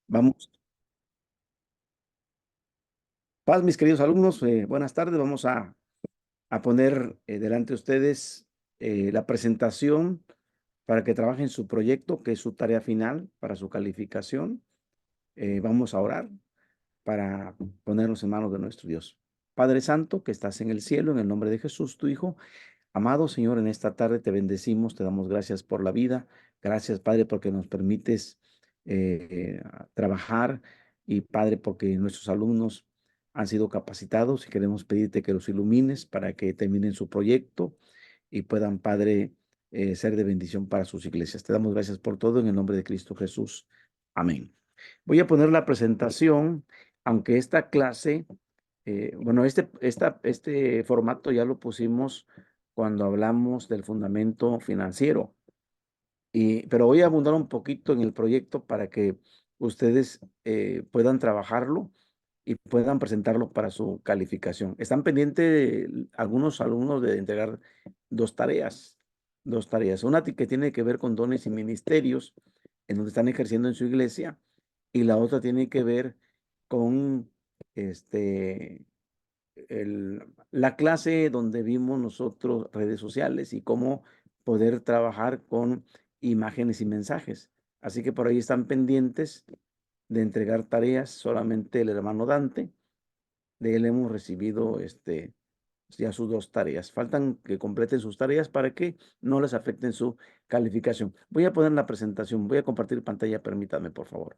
Vamos, paz, mis queridos alumnos, buenas tardes. Vamos a poner delante de ustedes la presentación para que trabajen su proyecto, que es su tarea final para su calificación. Vamos a orar para ponernos en manos de nuestro Dios. Padre Santo, que estás en el cielo, en el nombre de Jesús, tu Hijo. Amado Señor, en esta tarde te bendecimos, te damos gracias por la vida. Gracias, Padre, porque nos permites trabajar y, Padre, porque nuestros alumnos han sido capacitados y queremos pedirte que los ilumines para que terminen su proyecto y puedan, Padre, ser de bendición para sus iglesias. Te damos gracias por todo en el nombre de Cristo Jesús. Amén. Voy a poner la presentación, aunque esta clase, bueno, este formato ya lo pusimos cuando hablamos del fundamento financiero. Pero voy a abundar un poquito en el proyecto para que ustedes puedan trabajarlo y puedan presentarlo para su calificación. Están pendientes algunos alumnos de entregar dos tareas, dos tareas. Una que tiene que ver con dones y ministerios, en donde están ejerciendo en su iglesia, y la otra tiene que ver con este, la clase donde vimos nosotros redes sociales y cómo poder trabajar con imágenes y mensajes. Así que por ahí están pendientes de entregar tareas solamente el hermano Dante. De él hemos recibido ya sus dos tareas. Faltan que completen sus tareas para que no les afecten su calificación. Voy a poner la presentación. Voy a compartir pantalla. Permítanme, por favor.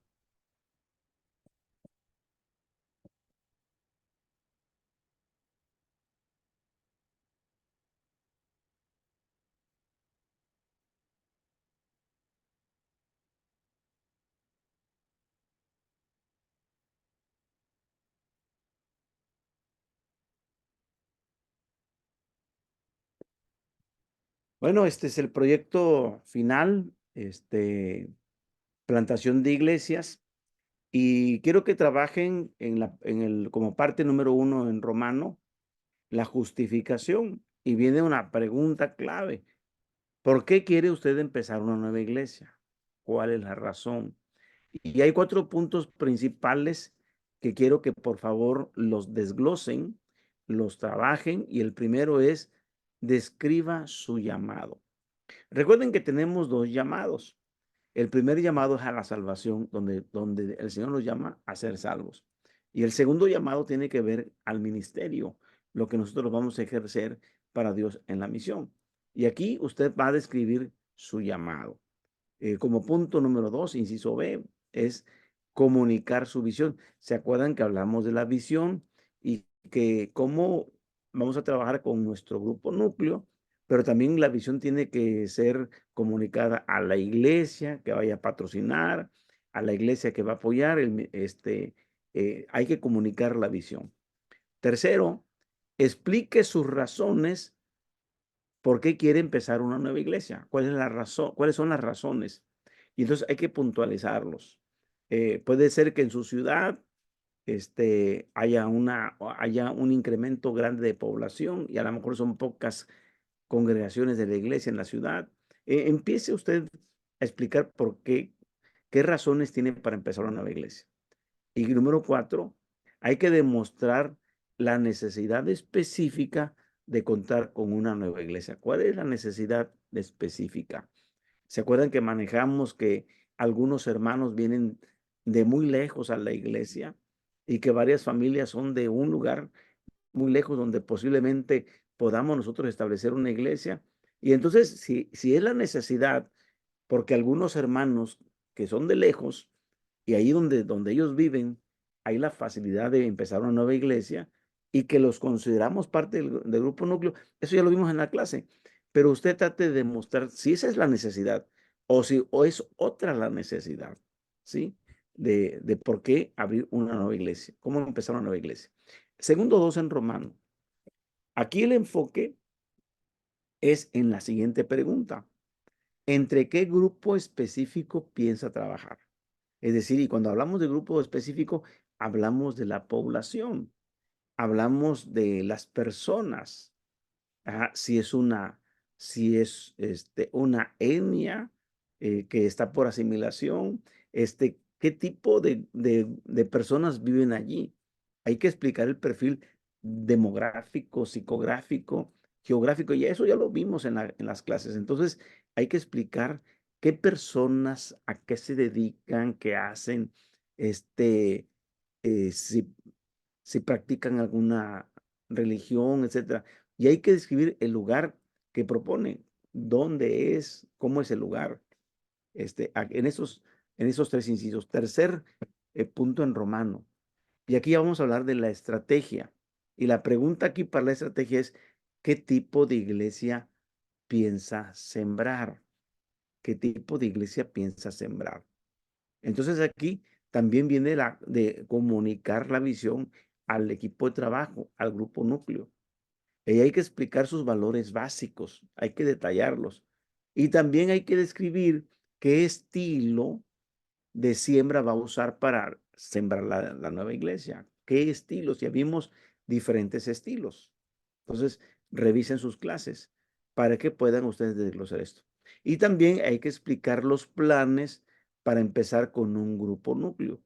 Bueno, este es el proyecto final, plantación de iglesias. Y quiero que trabajen como parte número uno en Romano, la justificación. Y viene una pregunta clave. ¿Por qué quiere usted empezar una nueva iglesia? ¿Cuál es la razón? Y hay cuatro puntos principales que quiero que por favor los desglosen, los trabajen. Y el primero es, describa su llamado. Recuerden que tenemos dos llamados. El primer llamado es a la salvación, donde el Señor nos llama a ser salvos. Y el segundo llamado tiene que ver al ministerio, lo que nosotros vamos a ejercer para Dios en la misión. Y aquí usted va a describir su llamado. Como punto número 2, inciso B, es comunicar su visión. ¿Se acuerdan que hablamos de la visión y que cómo vamos a trabajar con nuestro grupo núcleo? Pero también la visión tiene que ser comunicada a la iglesia que vaya a patrocinar, a la iglesia que va a apoyar. Hay que comunicar la visión. Tercero, explique sus razones por qué quiere empezar una nueva iglesia. ¿Cuál es la razón? ¿Cuáles son las razones? Y entonces hay que puntualizarlos. Puede ser que en su ciudad haya un incremento grande de población y a lo mejor son pocas congregaciones de la iglesia en la ciudad. Empiece usted a explicar qué razones tiene para empezar una nueva iglesia. Y número 4, hay que demostrar la necesidad específica de contar con una nueva iglesia. ¿Cuál es la necesidad específica? ¿Se acuerdan que manejamos que algunos hermanos vienen de muy lejos a la iglesia y que varias familias son de un lugar muy lejos donde posiblemente podamos nosotros establecer una iglesia? Y entonces, si es la necesidad, porque algunos hermanos que son de lejos y ahí donde ellos viven, hay la facilidad de empezar una nueva iglesia y que los consideramos parte del grupo núcleo, eso ya lo vimos en la clase, pero usted trate de demostrar si esa es la necesidad o es otra la necesidad, ¿sí? De por qué abrir una nueva iglesia, cómo empezar una nueva iglesia. Segundo 2 en Romano. Aquí el enfoque es en la siguiente pregunta. ¿Entre qué grupo específico piensa trabajar? Es decir, y cuando hablamos de grupo específico, hablamos de la población, hablamos de las personas. Ajá, si es una etnia que está por asimilación, qué tipo de personas viven allí. Hay que explicar el perfil demográfico, psicográfico, geográfico, y eso ya lo vimos en las clases. Entonces, hay que explicar qué personas, a qué se dedican, qué hacen, este, si, si practican alguna religión, etcétera. Y hay que describir el lugar que propone, dónde es, cómo es el lugar, en esos tres incisos. Tercer punto en romano. Y aquí ya vamos a hablar de la estrategia. Y la pregunta aquí para la estrategia es, ¿qué tipo de iglesia piensa sembrar? ¿Qué tipo de iglesia piensa sembrar? Entonces aquí también viene de comunicar la visión al equipo de trabajo, al grupo núcleo. Y hay que explicar sus valores básicos, hay que detallarlos. Y también hay que describir qué estilo de siembra va a usar para sembrar la nueva iglesia. ¿Qué estilos? Ya vimos diferentes estilos. Entonces, revisen sus clases para que puedan ustedes desglosar esto. Y también hay que explicar los planes para empezar con un grupo núcleo.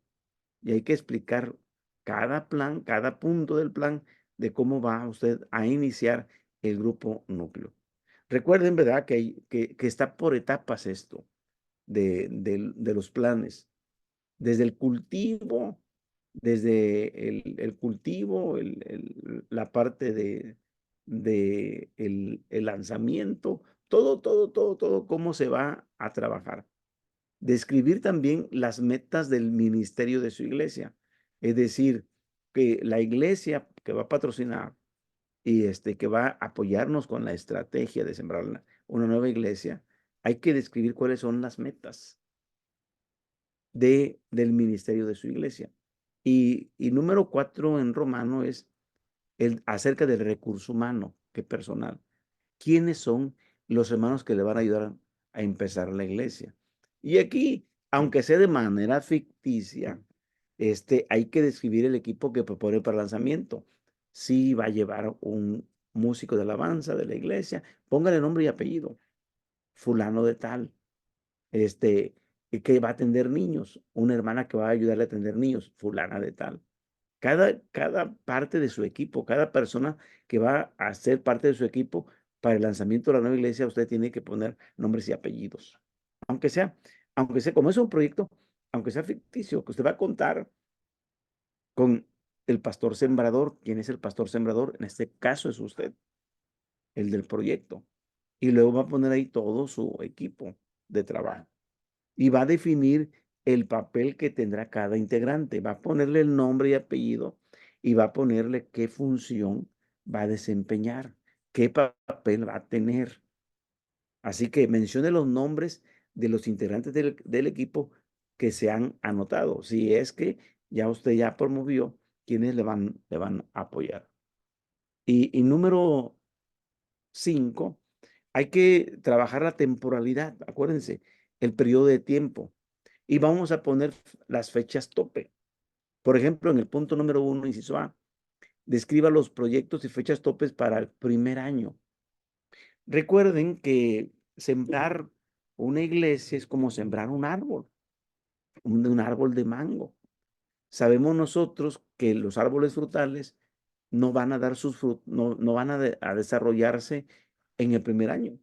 Y hay que explicar cada plan, cada punto del plan de cómo va usted a iniciar el grupo núcleo. Recuerden, ¿verdad? Que está por etapas esto de los planes. Desde el cultivo, desde el cultivo, la parte de el lanzamiento, todo, cómo se va a trabajar. Describir también las metas del ministerio de su iglesia. Es decir, que la iglesia que va a patrocinar y que va a apoyarnos con la estrategia de sembrar una nueva iglesia, hay que describir cuáles son las metas del ministerio de su iglesia. Y número 4 en romano es acerca del recurso humano, que personal. ¿Quiénes son los hermanos que le van a ayudar a empezar la iglesia? Y aquí, aunque sea de manera ficticia, hay que describir el equipo que propone para el lanzamiento. Si va a llevar un músico de alabanza de la iglesia, póngale nombre y apellido, fulano de tal, este, que va a atender niños, una hermana que va a ayudarle a atender niños, fulana de tal. Cada parte de su equipo, cada persona que va a ser parte de su equipo para el lanzamiento de la nueva iglesia, usted tiene que poner nombres y apellidos. Aunque sea, aunque sea, como es un proyecto, aunque sea ficticio, que usted va a contar con el pastor sembrador. ¿Quién es el pastor sembrador? En este caso es usted, el del proyecto. Y luego va a poner ahí todo su equipo de trabajo. Y va a definir el papel que tendrá cada integrante. Va a ponerle el nombre y apellido y va a ponerle qué función va a desempeñar, qué papel va a tener. Así que mencione los nombres de los integrantes del equipo que se han anotado. Si es que ya usted ya promovió quienes le van a apoyar. Y número 5, hay que trabajar la temporalidad. Acuérdense, el periodo de tiempo. Y vamos a poner las fechas tope. Por ejemplo, en el punto número 1, inciso A, describa los proyectos y fechas topes para el primer año. Recuerden que sembrar una iglesia es como sembrar un árbol, un árbol de mango. Sabemos nosotros que los árboles frutales no van a dar sus frutos, no van a desarrollarse en el primer año.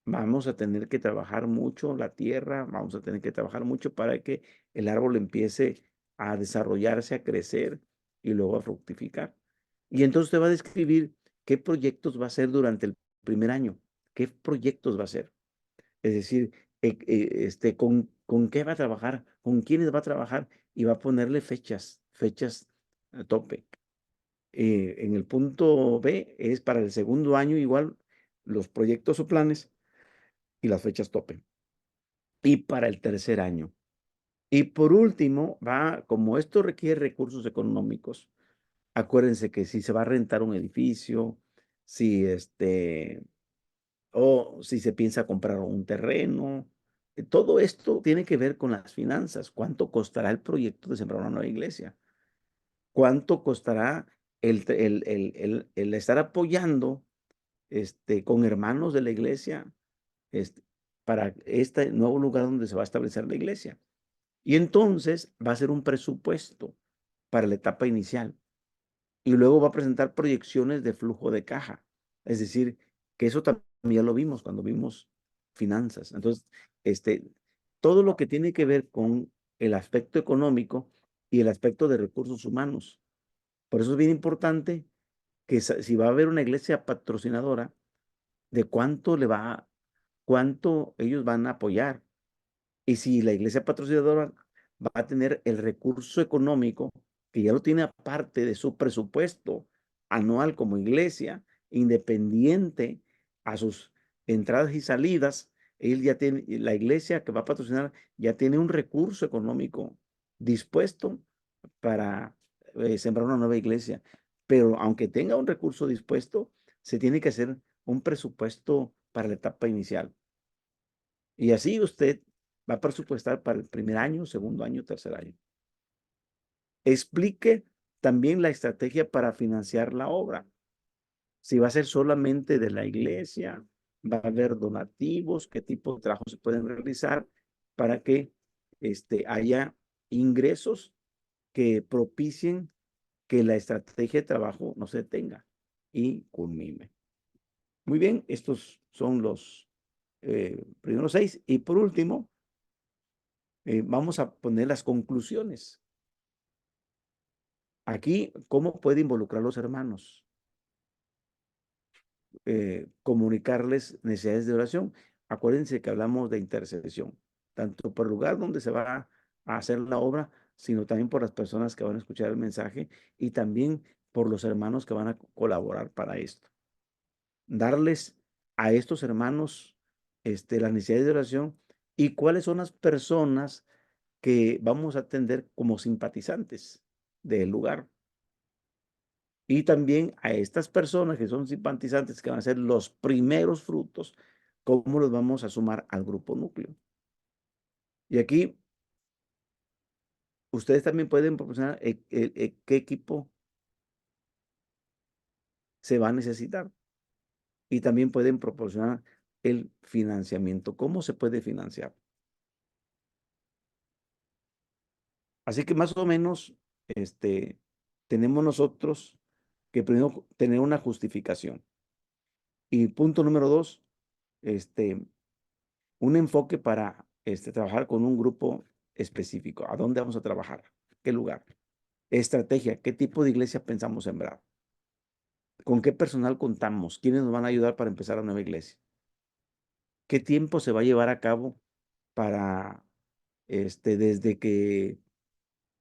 Vamos a tener que trabajar mucho la tierra, vamos a tener que trabajar mucho para que el árbol empiece a desarrollarse, a crecer y luego a fructificar. Y entonces usted va a describir qué proyectos va a hacer durante el primer año, qué proyectos va a hacer. Es decir, con qué va a trabajar, con quiénes va a trabajar y va a ponerle fechas a tope. En el punto B es para el segundo año igual los proyectos o planes y las fechas tope. Y para el tercer año. Y por último, como esto requiere recursos económicos, acuérdense que si se va a rentar un edificio, si o si se piensa comprar un terreno, todo esto tiene que ver con las finanzas. ¿Cuánto costará el proyecto de sembrar una nueva iglesia? ¿Cuánto costará el estar apoyando con hermanos de la iglesia este, para este nuevo lugar donde se va a establecer la iglesia? Y entonces va a ser un presupuesto para la etapa inicial. Y luego va a presentar proyecciones de flujo de caja. Es decir, que eso también ya lo vimos cuando vimos finanzas. Entonces, todo lo que tiene que ver con el aspecto económico y el aspecto de recursos humanos. Por eso es bien importante que si va a haber una iglesia patrocinadora, de cuánto ellos van a apoyar. Y si la iglesia patrocinadora va a tener el recurso económico, que ya lo tiene aparte de su presupuesto anual como iglesia, independiente a sus entradas y salidas, él ya tiene, la iglesia que va a patrocinar ya tiene un recurso económico dispuesto para sembrar una nueva iglesia. Pero aunque tenga un recurso dispuesto, se tiene que hacer un presupuesto para la etapa inicial. Y así usted va a presupuestar para el primer año, segundo año, tercer año. Explique también la estrategia para financiar la obra. Si va a ser solamente de la iglesia, va a haber donativos, qué tipo de trabajo se pueden realizar para que haya ingresos que propicien que la estrategia de trabajo no se detenga y culmine. Muy bien, estos son los primeros 6. Y por último, vamos a poner las conclusiones. Aquí, ¿cómo puede involucrar a los hermanos? Comunicarles necesidades de oración. Acuérdense que hablamos de intercesión, tanto por el lugar donde se va a hacer la obra, sino también por las personas que van a escuchar el mensaje y también por los hermanos que van a colaborar para esto. Darles a estos hermanos las necesidades de oración y cuáles son las personas que vamos a atender como simpatizantes del lugar. Y también a estas personas que son simpatizantes, que van a ser los primeros frutos, cómo los vamos a sumar al grupo núcleo. Y aquí ustedes también pueden proporcionar qué equipo se va a necesitar. Y también pueden proporcionar el financiamiento. ¿Cómo se puede financiar? Así que más o menos, tenemos nosotros que primero tener una justificación. Y punto número 2, un enfoque para trabajar con un grupo específico. ¿A dónde vamos a trabajar? ¿Qué lugar? Estrategia. ¿Qué tipo de iglesia pensamos sembrar? ¿Con qué personal contamos? ¿Quiénes nos van a ayudar para empezar la nueva iglesia? ¿Qué tiempo se va a llevar a cabo para, desde que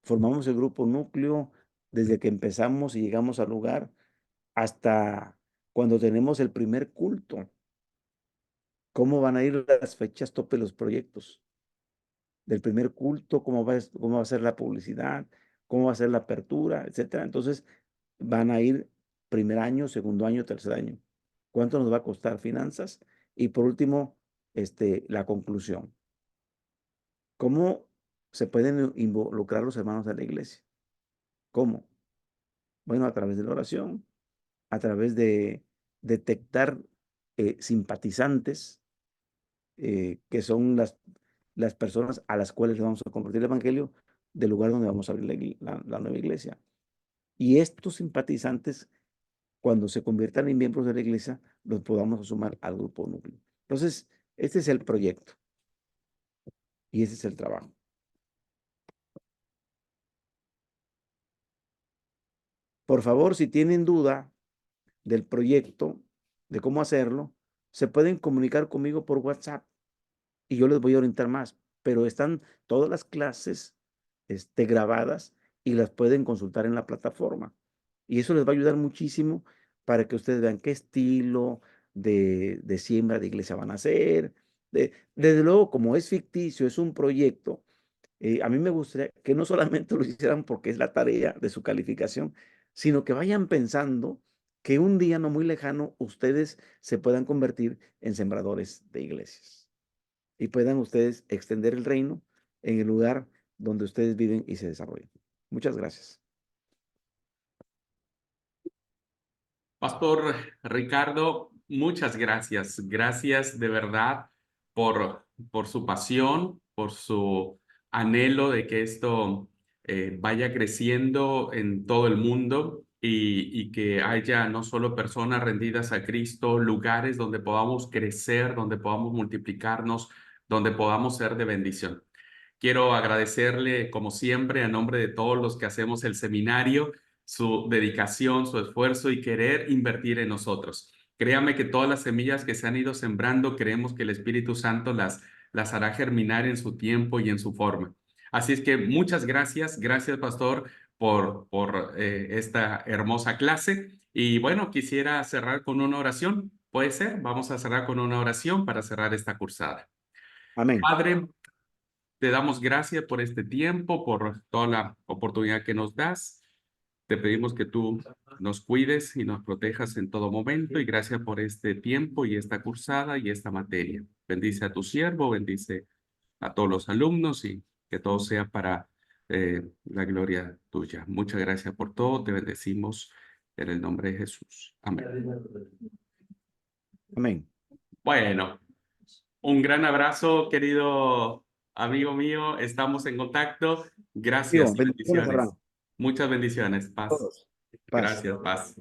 formamos el grupo núcleo, desde que empezamos y llegamos al lugar, hasta cuando tenemos el primer culto? ¿Cómo van a ir las fechas tope de los proyectos? Del primer culto, cómo va a ser la publicidad, cómo va a ser la apertura, etcétera. Entonces, van a ir primer año, segundo año, tercer año. ¿Cuánto nos va a costar finanzas? Y por último, la conclusión. ¿Cómo se pueden involucrar los hermanos de la iglesia? ¿Cómo? Bueno, a través de la oración, a través de detectar simpatizantes, que son las personas a las cuales le vamos a compartir el evangelio del lugar donde vamos a abrir la nueva iglesia. Y estos simpatizantes, cuando se conviertan en miembros de la iglesia, los podamos sumar al grupo núcleo. Entonces, este es el proyecto y ese es el trabajo. Por favor, si tienen duda del proyecto, de cómo hacerlo, se pueden comunicar conmigo por WhatsApp y yo les voy a orientar más. Pero están todas las clases grabadas y las pueden consultar en la plataforma. Y eso les va a ayudar muchísimo para que ustedes vean qué estilo de siembra de iglesia van a hacer. Desde luego, como es ficticio, es un proyecto, a mí me gustaría que no solamente lo hicieran porque es la tarea de su calificación, sino que vayan pensando que un día no muy lejano ustedes se puedan convertir en sembradores de iglesias y puedan ustedes extender el reino en el lugar donde ustedes viven y se desarrollan. Muchas gracias. Pastor Ricardo, muchas gracias. Gracias de verdad por su pasión, por su anhelo de que esto vaya creciendo en todo el mundo y que haya no solo personas rendidas a Cristo, lugares donde podamos crecer, donde podamos multiplicarnos, donde podamos ser de bendición. Quiero agradecerle, como siempre, a nombre de todos los que hacemos el seminario, su dedicación, su esfuerzo y querer invertir en nosotros. Créame que todas las semillas que se han ido sembrando, creemos que el Espíritu Santo las hará germinar en su tiempo y en su forma. Así es que muchas gracias, gracias Pastor por esta hermosa clase. Y bueno, quisiera cerrar con una oración. ¿Puede ser? Vamos a cerrar con una oración para cerrar esta cursada. Amén. Padre, te damos gracias por este tiempo, por toda la oportunidad que nos das. Te pedimos que tú nos cuides y nos protejas en todo momento y gracias por este tiempo y esta cursada y esta materia. Bendice a tu siervo, bendice a todos los alumnos y que todo sea para la gloria tuya. Muchas gracias por todo. Te bendecimos en el nombre de Jesús. Amén. Amén. Bueno, un gran abrazo, querido amigo mío. Estamos en contacto. Gracias Digo, y bendiciones, bendiciones. Abraham. Muchas bendiciones. Paz. Todos. Paz. Gracias, paz.